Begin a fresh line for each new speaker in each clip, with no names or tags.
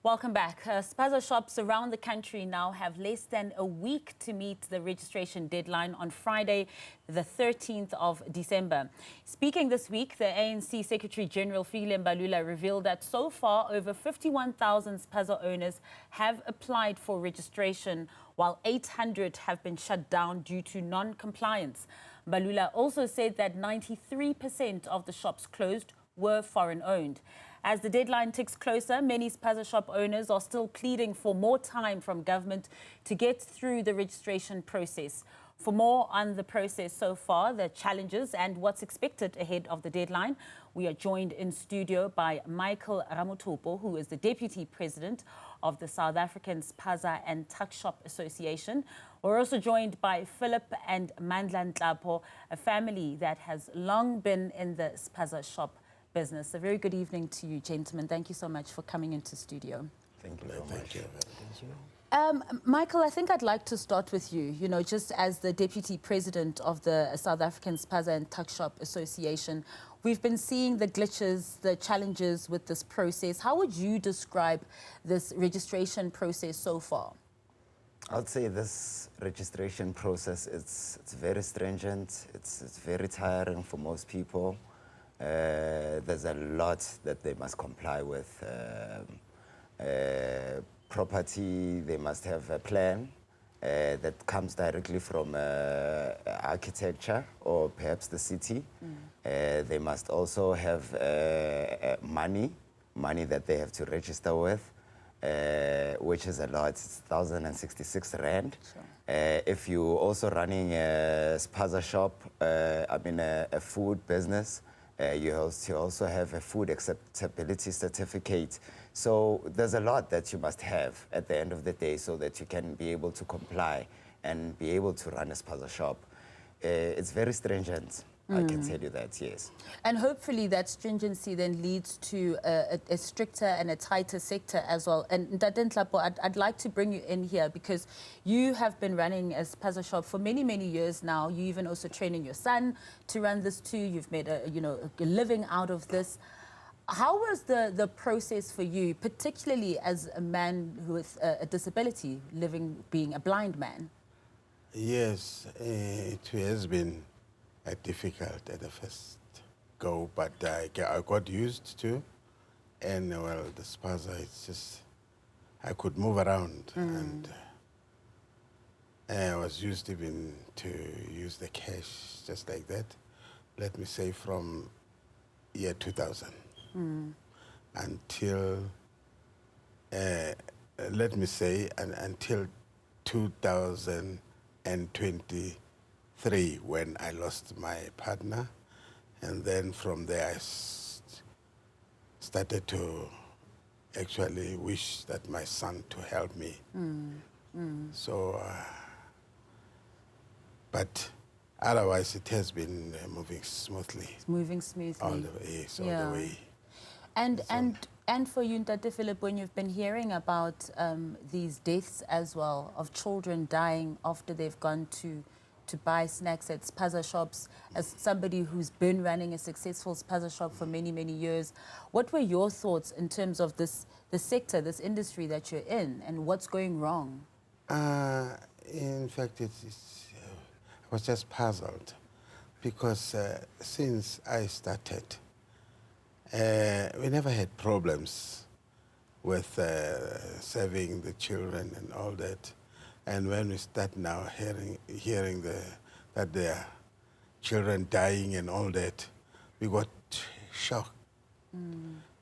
Welcome back. Spaza shops around the country now have less than a week to meet the registration deadline on Friday, the 13th of December. Speaking this week, the ANC Secretary-General Fikile Mbalula revealed that so far over 51,000 Spaza owners have applied for registration, while 800 have been shut down due to non-compliance. Mbalula also said that 93% of the shops closed were foreign-owned. As the deadline ticks closer, many Spaza shop owners are still pleading for more time from government to get through the registration process. For more on the process so far, the challenges and what's expected ahead of the deadline, we are joined in studio by Michael Ramothopo, who is the Deputy President of the South African Spaza and Tuckshop Association. We're also joined by Phillip and Mandla Nhlapho, a family that has long been in the Spaza shop business. A very good evening to you, gentlemen. Thank you so much for coming into studio.
Thank you very much. Thank you.
Michael, I think I'd like to start with you, just as the Deputy President of the South African Spaza and Tuckshop Association. We've been seeing the glitches, the challenges with this process. How would you describe this registration process so far?
I'd say this registration process, it's very stringent, it's very tiring for most people. There's a lot that they must comply with. Property, they must have a plan that comes directly from architecture or perhaps the city. They must also have money that they have to register with, which is a lot. It's 1,066 rand. Sure. If you're also running a Spaza shop, a food business, you also have a food acceptability certificate. So there's a lot that you must have at the end of the day so that you can be able to comply and be able to run a Spaza shop. It's very stringent, I can tell you that, yes.
And hopefully that stringency then leads to a stricter and a tighter sector as well. And Ntate Nhlapho, I'd like to bring you in here because you have been running a Spaza shop for many, many years now. You even also training your son to run this too. You've made a living out of this. How was the process for you, particularly as a man with a disability, being a blind man?
Yes, it has been difficult at the first go, but I got used to, and well, the Spaza, it's just, I could move around, and I was used even to use the cash just like that, let me say from year 2000 until, let me say, until 2023 when I lost my partner, and then from there I started to actually wish that my son to help me. So, but otherwise it has been moving smoothly.
It's moving smoothly.
All the way, all the way.
And for you, Ntate Phillip, when you've been hearing about these deaths as well, of children dying after they've gone to buy snacks at Spaza shops, as somebody who's been running a successful Spaza shop for many, many years, what were your thoughts in terms of the sector, this industry that you're in, and what's going wrong?
In fact, I was just puzzled because since I started, we never had problems with serving the children and all that. And when we start now hearing that there are children dying and all that, we got shocked.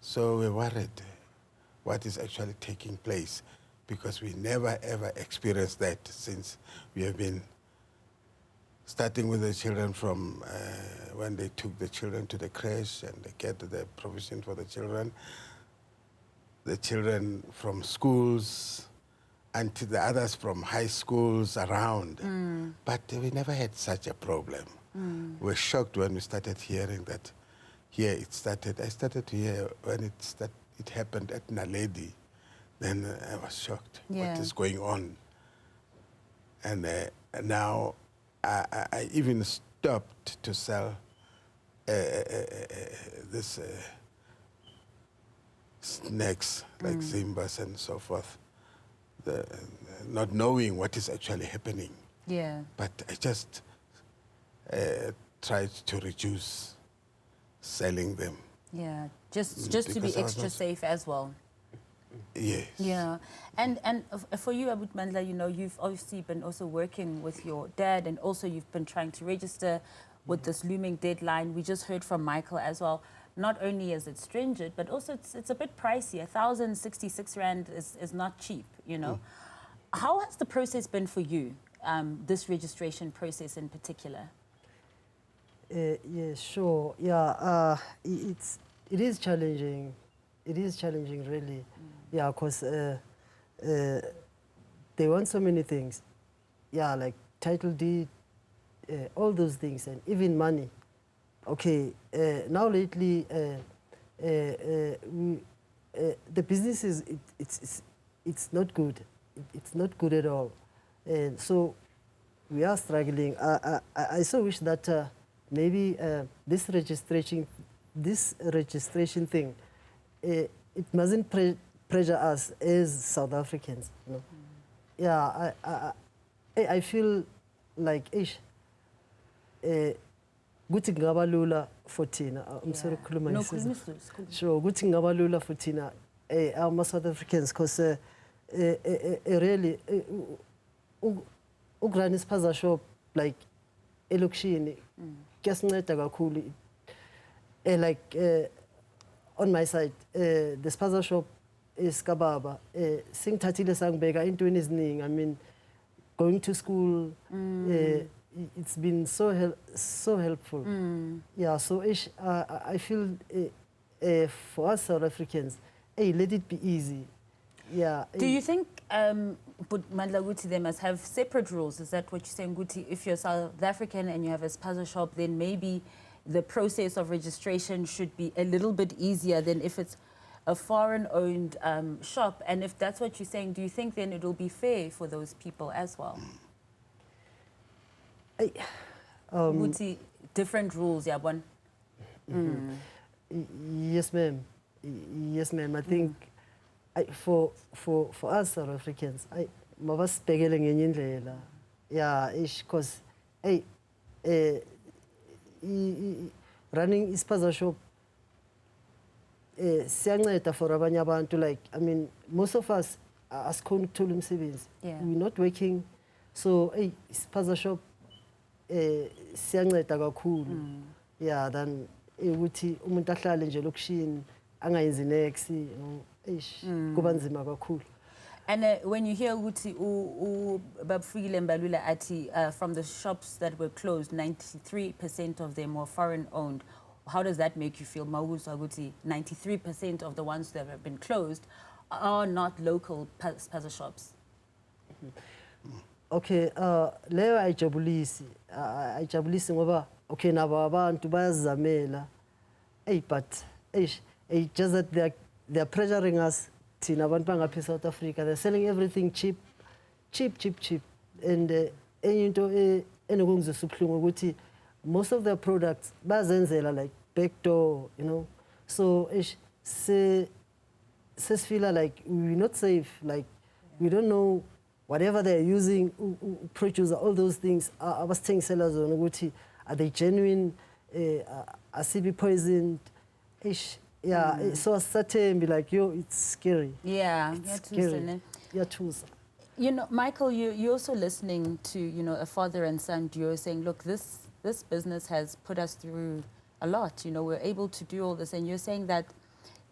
So we worried what is actually taking place, because we never ever experienced that since we have been starting with the children from when they took the children to the creche and they get the provision for the children from schools, and to the others from high schools around. But we never had such a problem. We were shocked when we started hearing that here it started. I started to hear when it happened at Naledi. Then I was shocked.
Yeah.
What is going on? And now I even stopped to sell this snacks like Zimbas and so forth, not knowing what is actually happening.
Yeah.
But I just tried to reduce selling them.
Yeah, just to be
Because I was
extra
not-
safe as well.
Yes.
Yeah, and for you, Abu Mandla, you know, you've obviously been also working with your dad, and also you've been trying to register with this looming deadline. We just heard from Michael as well. Not only is it stringent, but also it's a bit pricey. 1,066 rand is not cheap, you know. How has the process been for you, this registration process in particular?
Yeah, sure. Yeah, it is challenging. It is challenging, really. Yeah, because they want so many things. Yeah, like title deed, all those things, and even money. Okay, now lately, the business it's not good. It's not good at all, and so we are struggling. I so wish that maybe this registration thing, it mustn't pressure us as South Africans. You know? Yeah, I feel like kuthi kungaba lula for thina. I'm sorry ukukhuluma
No,
ngesizulu.
khuluma.
Sure, kuthi kungaba lula for thina ama South Africans, because really ukurun ispaza shop like elokishini kuyasinceda kakhulu. Like on my side, the Spaza shop is kababa. Singithathile sangibeka intweni eziningi. I mean, going to school, it's been so helpful. Yeah, so I feel for us South Africans, hey, let it be easy. Yeah.
Do you think, Mandla Guti, they must have separate rules? Is that what you're saying, Guti? If you're South African and you have a Spaza shop, then maybe the process of registration should be a little bit easier than if it's a foreign-owned shop. And if that's what you're saying, do you think then it'll be fair for those people as well? Guti, different rules, yeah, one.
Yes, ma'am. Yes, ma'am. I think for us South Africans, mabasibhekele ngenye indlela. Yeah, because running ispaza shop siyanceda for abanye abantu. Like, I mean, most of us asikhona ukuthola umsebenzi. We're not working, so ispaza shop siyanceda kakhulu. Yeah, then ukuthi umuntu ahlale nje lokishini angayenzi next, you know, kuba nzima kakhulu.
And when you hear Guti Phillip and Mbalula ati from the shops that were closed, 93% of them were foreign-owned. How does that make you feel, Mawusa Guti? 93% of the ones that have been closed are not local Spaza shops.
Okay, leyo ayijabulisi ngoba okay nabo abantu bayazamela. But just that they're pressuring us. Thina abantu bangapha South Africa, they're selling everything cheap. And into enokungizwisa ubuhlungu ukuthi most of their products bazenzela like backdoor, you know. So feel like we're not safe. Like, we don't know whatever they're using, produce all those things. I was saying sellers on ukuthi, are they genuine? Are CB poisoned? Yeah, so certain be like, yo, it's scary.
Yeah,
it's scary. Yeah, too.
You know, Michael, you're also listening to, you know, a father and son duo saying, look, this business has put us through a lot. You know, we're able to do all this. And you're saying that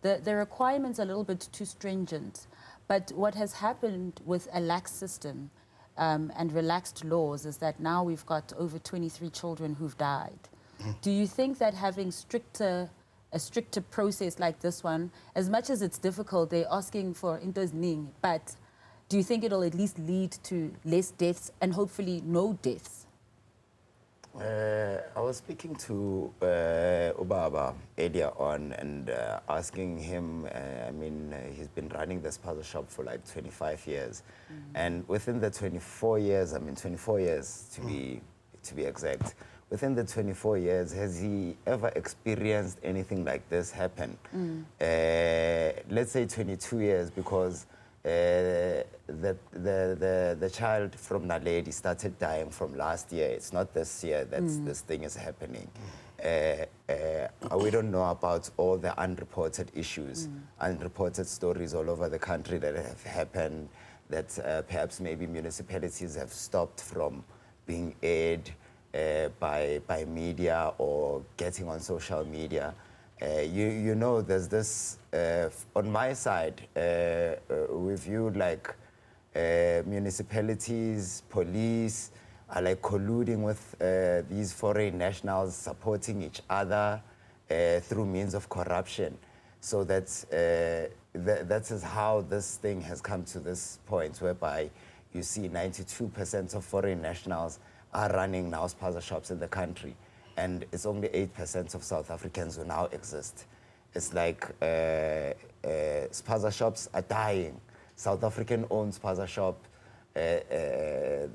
the requirements are a little bit too stringent. But what has happened with a lax system and relaxed laws is that now we've got over 23 children who've died. Do you think that having a stricter process like this one, as much as it's difficult, they're asking for intos ning, but do you think it'll at least lead to less deaths and hopefully no deaths?
I was speaking to Ubaba earlier on and asking him, I mean, he's been running this Spaza shop for like 25 years. And within the 24 years, I mean, 24 years to be exact, within the 24 years, has he ever experienced anything like this happen? Let's say 22 years, because the child from Naledi started dying from last year. It's not this year that this thing is happening. We don't know about all the unreported issues, unreported stories all over the country that have happened, that perhaps maybe municipalities have stopped from being aired by media or getting on social media. You know, there's this, on my side, we view like municipalities, police are like colluding with these foreign nationals, supporting each other through means of corruption. So that is how this thing has come to this point, whereby you see 92% of foreign nationals are running now Spaza shops in the country. And it's only 8% of South Africans who now exist. It's like Spaza shops are dying. South African-owned Spaza shop.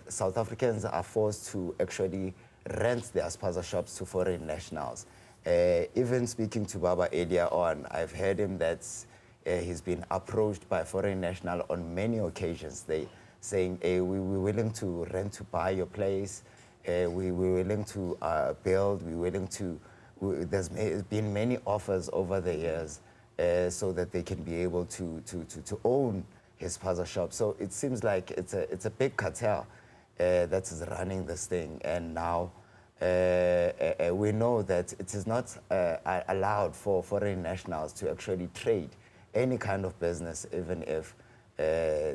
South Africans are forced to actually rent their Spaza shops to foreign nationals. Even speaking to Baba earlier on, I've heard him that he's been approached by foreign national on many occasions. They saying, hey, we're willing to rent to buy your place. We're willing to build. We're willing to. There's been many offers over the years so that they can be able to own his Spaza shop. So it seems like it's a big cartel that is running this thing. And now we know that it is not allowed for foreign nationals to actually trade any kind of business, even if they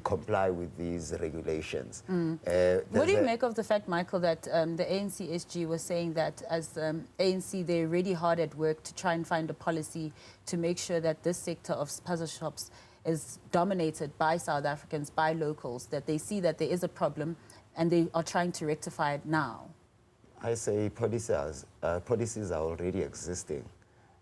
comply with these regulations.
What do you make of the fact, Michael, that the ANC SG was saying that as ANC, they're really hard at work to try and find a policy to make sure that this sector of Spaza shops is dominated by South Africans, by locals, that they see that there is a problem and they are trying to rectify it now? I
say policies are already existing.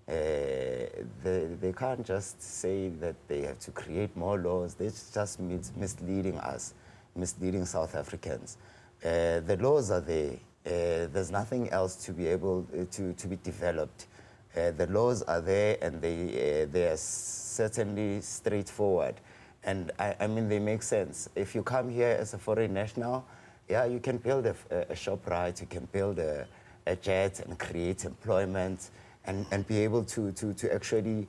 They can't just say that they have to create more laws. This just means misleading us, misleading South Africans. The laws are there. There's nothing else to be able to be developed. The laws are there, and they are certainly straightforward. And I mean, they make sense. If you come here as a foreign national, yeah, you can build a shop, right? You can build a jet and create employment. And be able to actually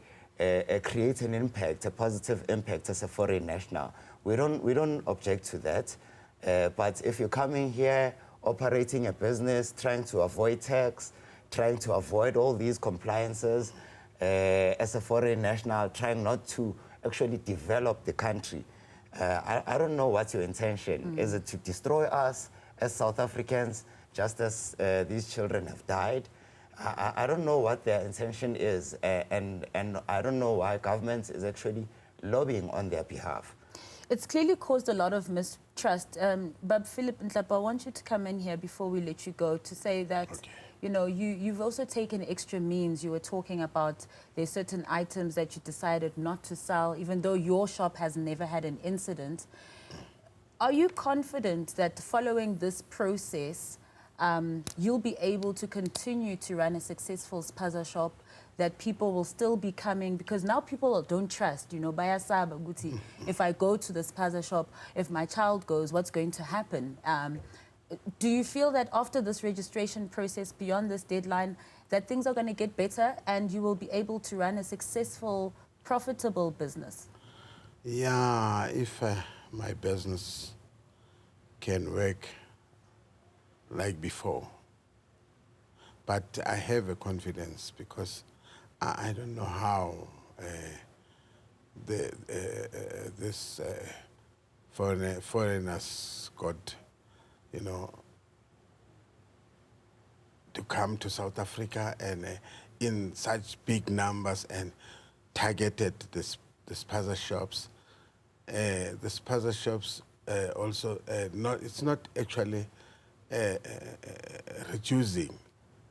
create an impact, a positive impact as a foreign national. We don't object to that. But if you're coming here, operating a business, trying to avoid tax, trying to avoid all these compliances, as a foreign national, trying not to actually develop the country, I don't know what your intention. Is it to destroy us as South Africans, just as these children have died? I don't know what their intention is, and I don't know why government is actually lobbying on their behalf.
It's clearly caused a lot of mistrust. But Phillip and Nhlapho, I want you to come in here before we let you go to say that, you know, you've also taken extra means. You were talking about there's certain items that you decided not to sell, even though your shop has never had an incident. Are you confident that following this process, you'll be able to continue to run a successful Spaza shop, that people will still be coming? Because now people don't trust, you know, if I go to the Spaza shop, if my child goes, what's going to happen? Do you feel that after this registration process, beyond this deadline, that things are going to get better and you will be able to run a successful, profitable business?
Yeah, if my business can work like before. But I have a confidence because I don't know how this foreigners got, you know, to come to South Africa and in such big numbers and targeted the Spaza shops. The Spaza shops also, it's not actually reducing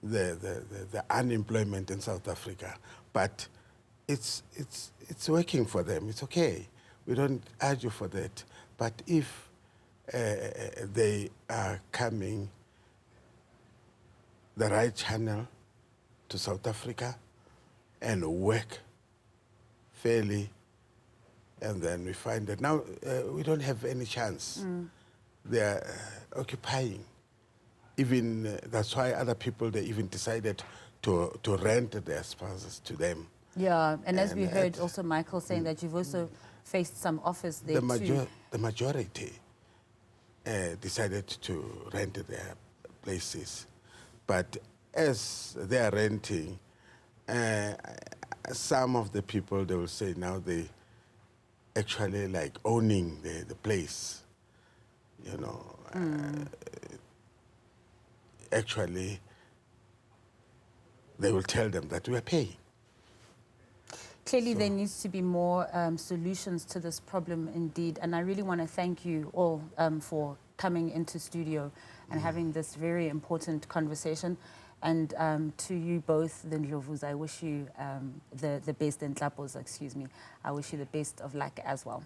the unemployment in South Africa, but it's working for them. It's okay. We don't argue for that. But if they are coming the right channel to South Africa and work fairly, and then we find that now we don't have any chance. They are occupying. Even that's why other people, they even decided to rent their spazas to them.
Yeah, and as we heard also Michael saying that you've also faced some offers there too.
The majority decided to rent their places. But as they are renting, some of the people, they will say now they actually like owning the place, you know. Actually, they will tell them that we are paying.
Clearly, there needs to be more solutions to this problem indeed. And I really want to thank you all for coming into studio and having this very important conversation. And to you both, the Ndlovus, I wish you the best, and Nhlaphos, excuse me, I wish you the best of luck as well.